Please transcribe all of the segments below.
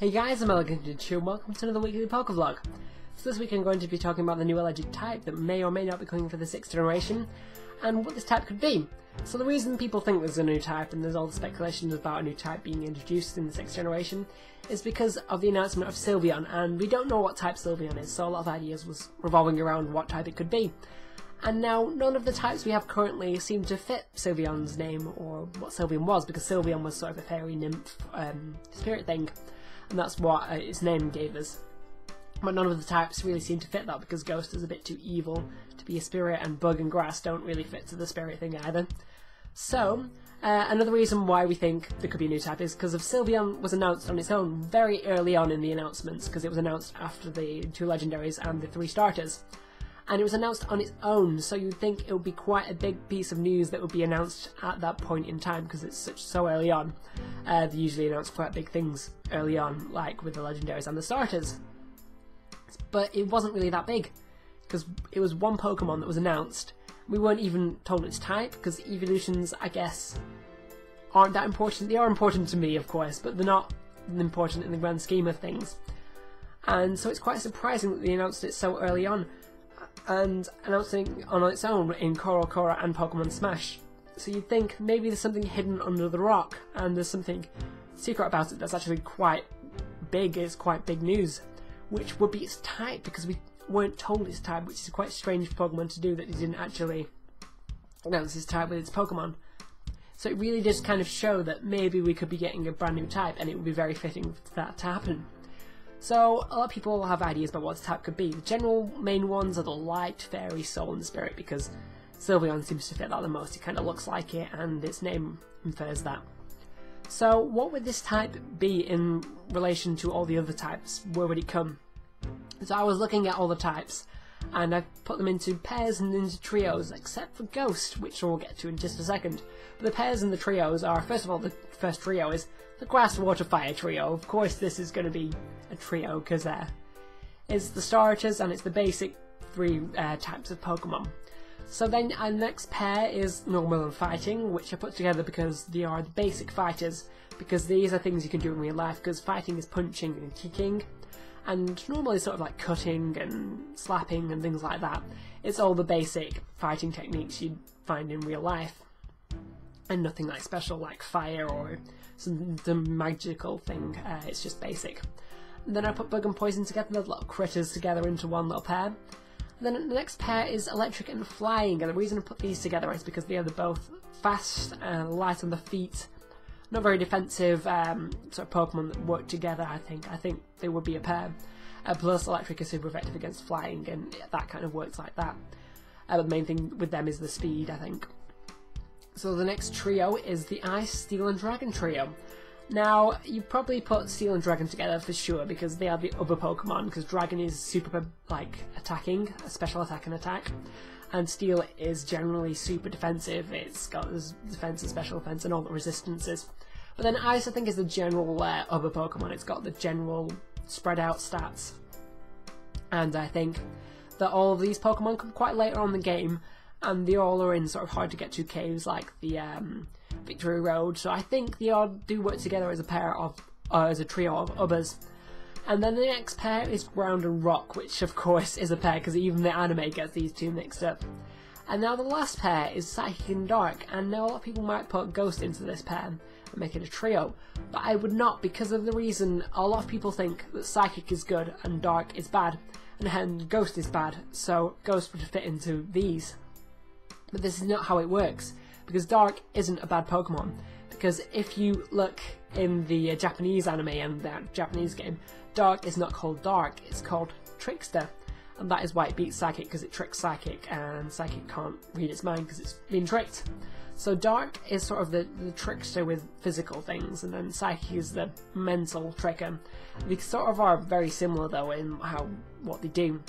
Hey guys, I'm Elegant and welcome to another weekly Pokevlog. So this week I'm going to be talking about the new alleged type that may or may not be coming for the 6th generation, and what this type could be. So the reason people think there's a new type, and there's all the speculations about a new type being introduced in the 6th generation, is because of the announcement of Sylveon, and we don't know what type Sylveon is, so a lot of ideas was revolving around what type it could be. And now, none of the types we have currently seem to fit Sylveon's name, or what Sylveon was, because Sylveon was sort of a fairy nymph spirit thing, and that's what its name gave us. But none of the types really seem to fit that, because Ghost is a bit too evil to be a spirit, and Bug and Grass don't really fit to the spirit thing either. So, another reason why we think there could be a new type is because of Sylveon was announced on its own very early on in the announcements, because it was announced after the 2 legendaries and the 3 starters. And it was announced on its own, so you'd think it would be quite a big piece of news that would be announced at that point in time, because it's so early on. They usually announce quite big things early on, like with the legendaries and the starters. But it wasn't really that big, because it was one Pokemon that was announced. We weren't even told its type, because evolutions, I guess, aren't that important. They are important to me, of course, but they're not important in the grand scheme of things. And so it's quite surprising that they announced it so early on, and announcing on its own in Cora and Pokemon Smash. So you'd think maybe there's something hidden under the rock, and there's something secret about it that's actually quite big. It's quite big news, which would be its type, because we weren't told its type, which is quite strange for Pokemon to do, that it didn't actually announce its type with its Pokemon. So it really does kind of show that maybe we could be getting a brand new type, and it would be very fitting for that to happen. So a lot of people have ideas about what the type could be. The general main ones are the Light, Fairy, Soul and Spirit, because Sylveon seems to fit that the most. It kind of looks like it, and its name infers that. So what would this type be in relation to all the other types? Where would it come? So I was looking at all the types, and I put them into pairs and into trios, except for Ghost, which we'll get to in just a second. But the pairs and the trios are, first of all, the first trio is the Grass, Water, Fire trio. Of course this is going to be a trio, because it's the starters and it's the basic 3 types of Pokemon. So then our next pair is Normal and Fighting, which I put together because they are the basic fighters, because these are things you can do in real life, because fighting is punching and kicking, and normal is sort of like cutting and slapping and things like that. It's all the basic fighting techniques you'd find in real life, and nothing like special like fire or some magical thing. It's just basic. And then I put Bug and Poison together, the little critters together into one little pair. And then the next pair is Electric and Flying, and the reason I put these together is because they are both fast and light on the feet, not very defensive sort of Pokemon that work together. I think they would be a pair. Plus Electric is super effective against Flying, and that kind of works like that. But the main thing with them is the speed, I think. So the next trio is the Ice, Steel and Dragon trio. Now, you probably put Steel and Dragon together for sure, because they are the other Pokemon, because Dragon is super, like, attacking, a special attack and attack, and Steel is generally super defensive. It's got this defense and special defense and all the resistances. But then Ice, I think, is the general other Pokemon. It's got the general spread out stats. And I think that all of these Pokemon come quite later on in the game, and they all are in sort of hard to get to caves like the Victory Road, so I think they all do work together as a pair of, as a trio of others. And then the next pair is Ground and Rock, which of course is a pair, because even the anime gets these two mixed up. And now the last pair is Psychic and Dark, and now a lot of people might put Ghost into this pair and make it a trio, but I would not, because of the reason a lot of people think that Psychic is good and Dark is bad, and Ghost is bad, so Ghost would fit into these. But this is not how it works, because Dark isn't a bad Pokemon. Because if you look in the Japanese anime and the Japanese game, Dark is not called Dark, it's called Trickster. And that is why it beats Psychic, because it tricks Psychic, and Psychic can't read its mind because it's been tricked. So Dark is sort of the trickster with physical things, and then Psychic is the mental tricker. They sort of are very similar though in what they do.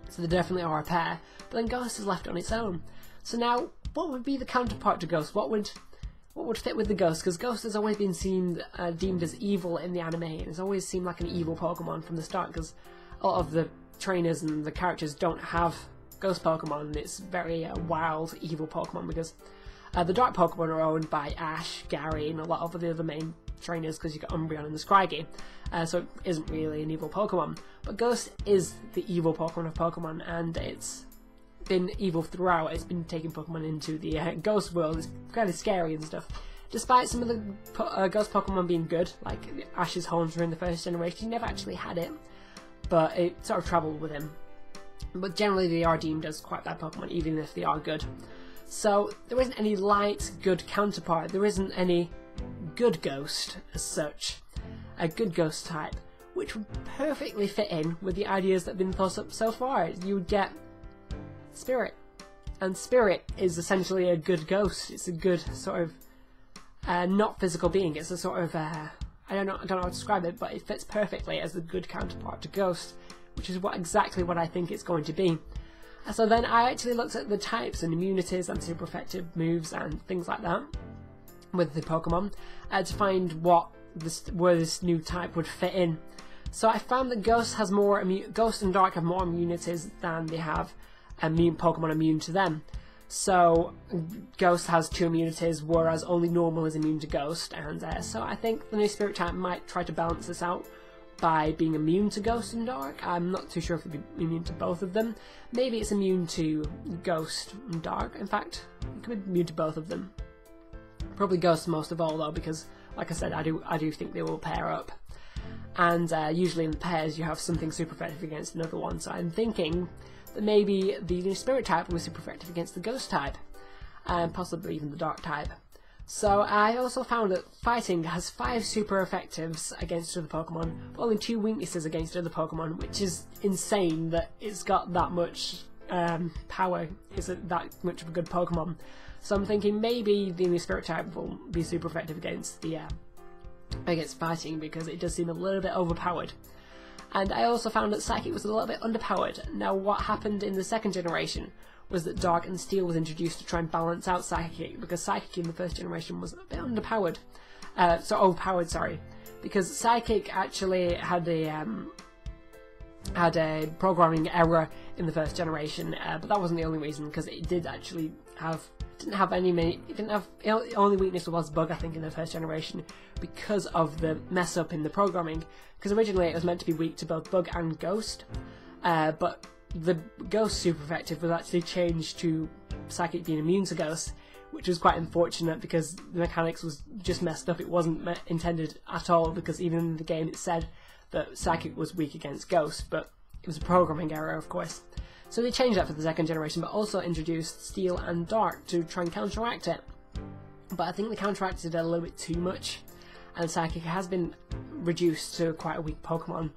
So they definitely are a pair, but then Ghost is left on its own. So now, what would be the counterpart to Ghost? What would fit with the Ghost? Because Ghost has always been deemed as evil in the anime, and it's always seemed like an evil Pokemon from the start, because a lot of the trainers and the characters don't have Ghost Pokemon, and it's very wild, evil Pokemon, because the Dark Pokemon are owned by Ash, Gary, and a lot of the other main trainers because you've got Umbreon and the Scraggy, so it isn't really an evil Pokemon. But Ghost is the evil Pokemon of Pokemon, and it's been evil throughout. It's been taking Pokemon into the Ghost world. It's kind of scary and stuff. Despite some of the Ghost Pokemon being good, like Ash's Haunter in the first generation, he never actually had it, but it sort of travelled with him. But generally they are deemed as quite bad Pokemon, even if they are good. So there isn't any light, good counterpart. There isn't any good Ghost as such, a good Ghost type, which would perfectly fit in with the ideas that have been thought up so far. You would get Spirit, and Spirit is essentially a good Ghost. It's a good sort of not physical being. It's a sort of I don't know how to describe it, but it fits perfectly as the good counterpart to Ghost, which is exactly what I think it's going to be. So then I actually looked at the types and immunities and super effective moves and things like that with the Pokemon to find where this new type would fit in. So I found that Ghost and Dark have more immunities than they have Pokemon immune to them. So Ghost has 2 immunities, whereas only Normal is immune to Ghost, and so I think the new Spirit type might try to balance this out by being immune to Ghost and Dark. I'm not too sure if it'd be immune to both of them. Maybe it's immune to Ghost and Dark. In fact, it could be immune to both of them. Probably Ghost most of all though, because like I said, I do think they will pair up. And usually in pairs you have something super effective against another one, so I'm thinking that maybe the new Spirit type will be super effective against the Ghost type, and possibly even the Dark type. So I also found that Fighting has 5 super effectives against other Pokemon, but only 2 weaknesses against other Pokemon, which is insane that it's got that much power. Is it that much of a good Pokemon? So I'm thinking maybe the new Spirit type will be super effective against Fighting, because it does seem a little bit overpowered. And I also found that Psychic was a little bit underpowered. Now what happened in the second generation was that Dark and Steel was introduced to try and balance out Psychic, because Psychic in the first generation was a bit underpowered. Overpowered, sorry. Because Psychic actually had a programming error in the first generation, but that wasn't the only reason, because it did actually the only weakness was Bug, I think, in the first generation, because of the mess up in the programming, because originally it was meant to be weak to both Bug and Ghost, but the Ghost super effective was actually changed to Psychic being immune to Ghost, which was quite unfortunate because the mechanics was just messed up. It wasn't intended at all, because even in the game it said that Psychic was weak against Ghost, but it was a programming error, of course. So they changed that for the second generation, but also introduced Steel and Dark to try and counteract it. But I think they counteracted it a little bit too much, and Psychic has been reduced to quite a weak Pokemon,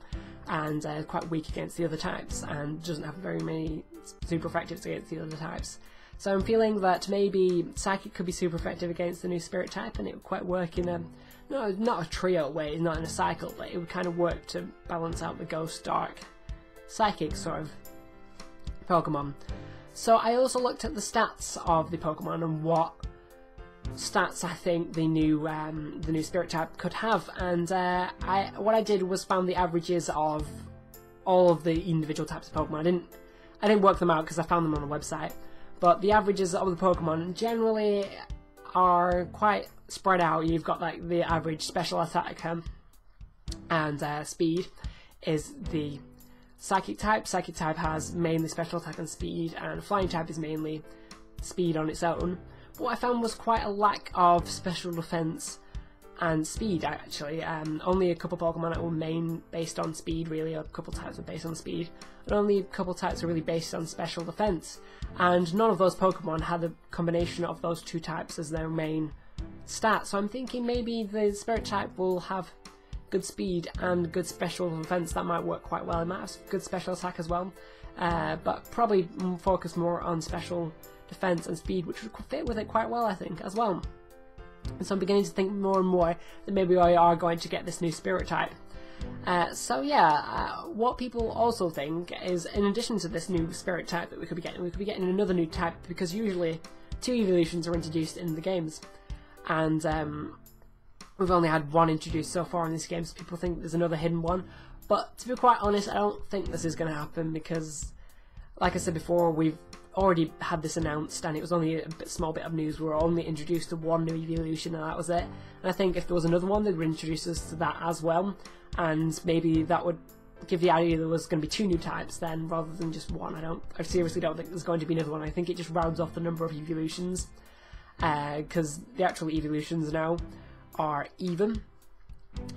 and quite weak against the other types, and doesn't have very many super effectives against the other types. So I'm feeling that maybe Psychic could be super effective against the new Spirit type, and it would quite work in a, not a trio way, not in a cycle, but it would kind of work to balance out the Ghost, Dark, Psychic sort of Pokemon. So I also looked at the stats of the Pokemon and what stats I think the new Spirit type could have, and what I did was found the averages of all of the individual types of Pokemon. I didn't work them out because I found them on the website, but the averages of the Pokemon generally are quite spread out. You've got like the average special attack and speed is the Psychic type. Psychic type has mainly special attack and speed, and Flying type is mainly speed on its own. But what I found was quite a lack of special defense and speed, actually. Only a couple Pokemon were main based on speed, really. A couple types were based on speed, and only a couple types are really based on special defense. And none of those Pokemon had a combination of those 2 types as their main stat. So I'm thinking maybe the Spirit type will have good speed and good special defense. That might work quite well. It might have good special attack as well, but probably focus more on special defense and speed, which would fit with it quite well, I think, as well. And so I'm beginning to think more and more that maybe we are going to get this new Spirit type. So yeah, what people also think is, in addition to this new Spirit type that we could be getting another new type, because usually 2 evolutions are introduced in the games, and we've only had 1 introduced so far in this game, so people think there's another hidden one. But to be quite honest, I don't think this is going to happen, because, like I said before, we've already had this announced, and it was only a small bit of news. We were only introduced to one new evolution, and that was it. And I think if there was another one, they would introduce us to that as well, and maybe that would give the idea there was going to be 2 new types then, rather than just one. I seriously don't think there's going to be another one. I think it just rounds off the number of evolutions, because the actual evolutions now are even,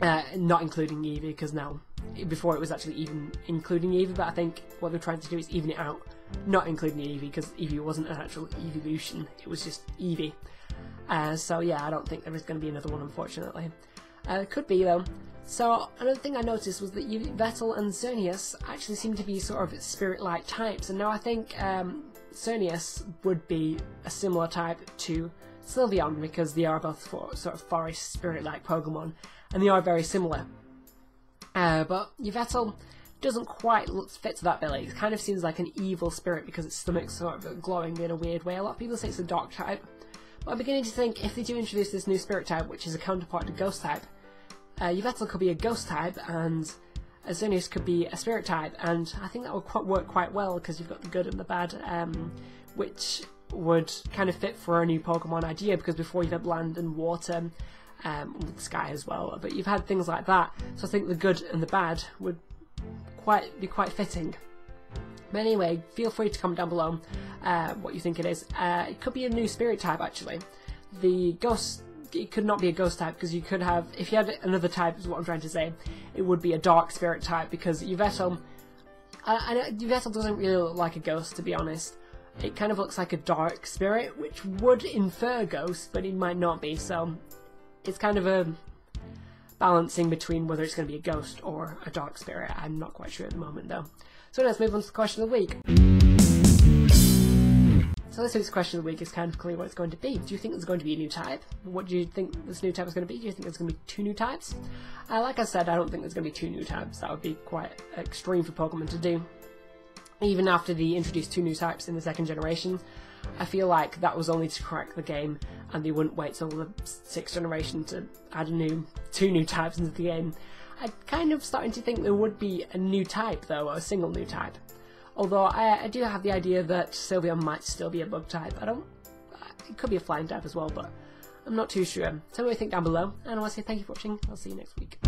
not including Eevee, because now, before it was actually even including Eevee, but I think what they're trying to do is even it out, not including Eevee, because Eevee wasn't an actual evolution, it was just Eevee. So yeah, I don't think there is going to be another one, unfortunately. It could be though. So another thing I noticed was that Yveltal and Xerneas actually seem to be sort of spirit-like types, and now I think Xerneas would be a similar type to Sylveon, because they are both sort of forest spirit-like Pokemon, and they are very similar. But Yveltal doesn't quite fit to that bill. It kind of seems like an evil spirit because its stomach's sort of glowing in a weird way. A lot of people say it's a dark type, but I'm beginning to think if they do introduce this new spirit type, which is a counterpart to ghost type, Yveltal could be a ghost type and Xerneas could be a spirit type, and I think that would work quite well because you've got the good and the bad, which would kind of fit for a new Pokemon idea, because before you've had land and water, with sky as well, but you've had things like that, so I think the good and the bad would be quite fitting. But anyway, feel free to comment down below what you think it is. It could be a new spirit type actually. The ghost, it could not be a ghost type, because you could have, if you had another type is what I'm trying to say, it would be a dark spirit type, because Yveltal, Yveltal doesn't really look like a ghost, to be honest. It kind of looks like a dark spirit, which would infer ghost, but it might not be, so it's kind of a balancing between whether it's going to be a ghost or a dark spirit. I'm not quite sure at the moment though. So let's move on to the question of the week. So this week's question of the week is kind of clear what it's going to be. Do you think there's going to be a new type? What do you think this new type is going to be? Do you think there's going to be 2 new types? Like I said, I don't think there's going to be 2 new types. That would be quite extreme for Pokemon to do. Even after they introduced 2 new types in the 2nd generation, I feel like that was only to crack the game, and they wouldn't wait till the 6th generation to add 2 new types into the game. I'm kind of starting to think there would be a new type though, or a single new type. Although I do have the idea that Sylveon might still be a bug type. It could be a flying type as well, but I'm not too sure. Tell me what you think down below, and I want to say thank you for watching. I'll see you next week.